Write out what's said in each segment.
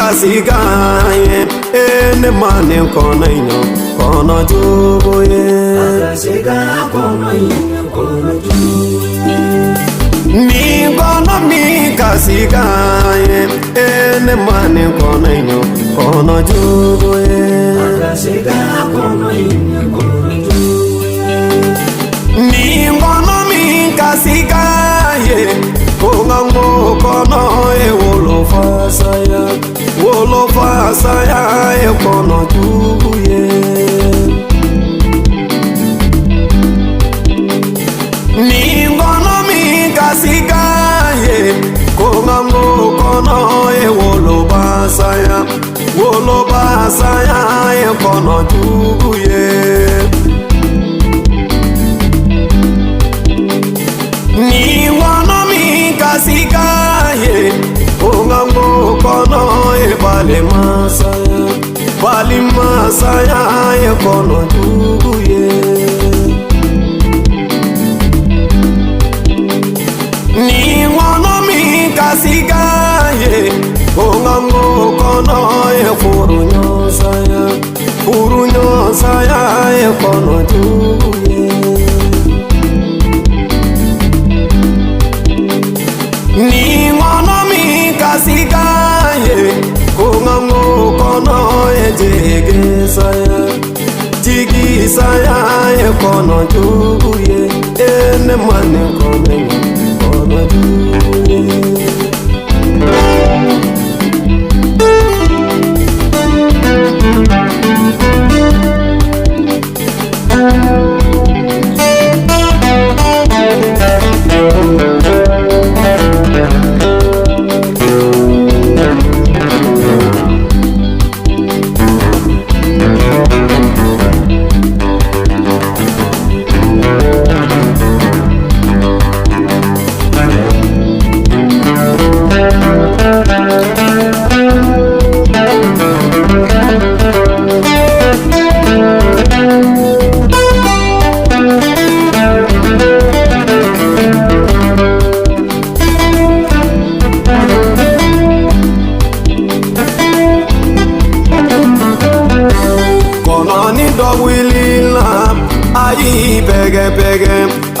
kasigaye ene mane kono inyo kono jugoye Kasiga kono inyo kono jugoye mi kono mi kasigaye ene mane kono inyo kono jugoye Kasiga kono inyo kono jugoye mi kono mi kasigaye kongango kono e wolo fasaya e kono juguye ni kono mi kasigaye kongango kono e wolo fasaya e kono juguye ni kono mi kasigaye kongango kono e bali masaya e kono juguye ni kono mi kasigaye kongango kono e furunyosaya e kono juguye ni kono mi kasigaye kongango kono e jigisaya e kono juguye ene mane kono juguye ayi bege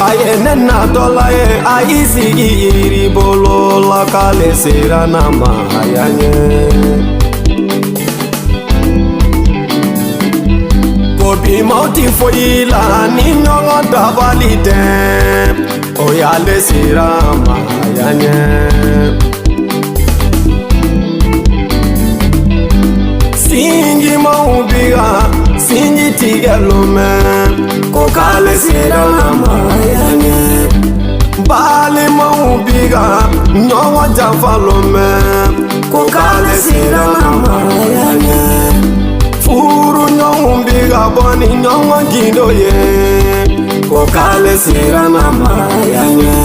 aye nena dolaye ayi sigiri bolo la kale serana mahayanye kobi mauti foila ni nyongo dabalite oyale serana mahayanye singi maubiga singi tigalume kokale serana mahayanye bali maubiga nyongo jafalume kokale serana mahayanye furu nyongo boni nyongo gidoye kokale serana mahayanye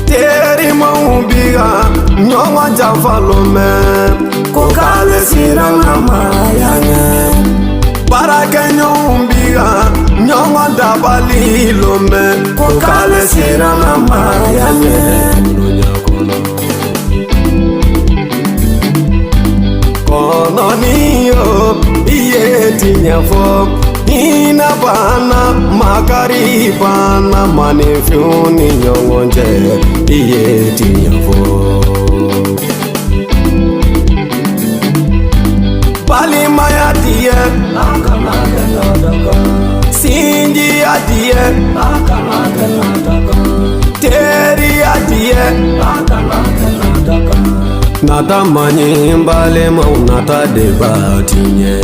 teri maubiga nyongo jafalume kokale serana mahayanye baraka nyombiga nyongo dabali lome kokale serana mahayanye kono niyo iye tinyafo ina bana makari bana manefuni nyongo nje iye tinyafo bali maya diye sinji adiye teri adiye nata manye mbale maunata debatinye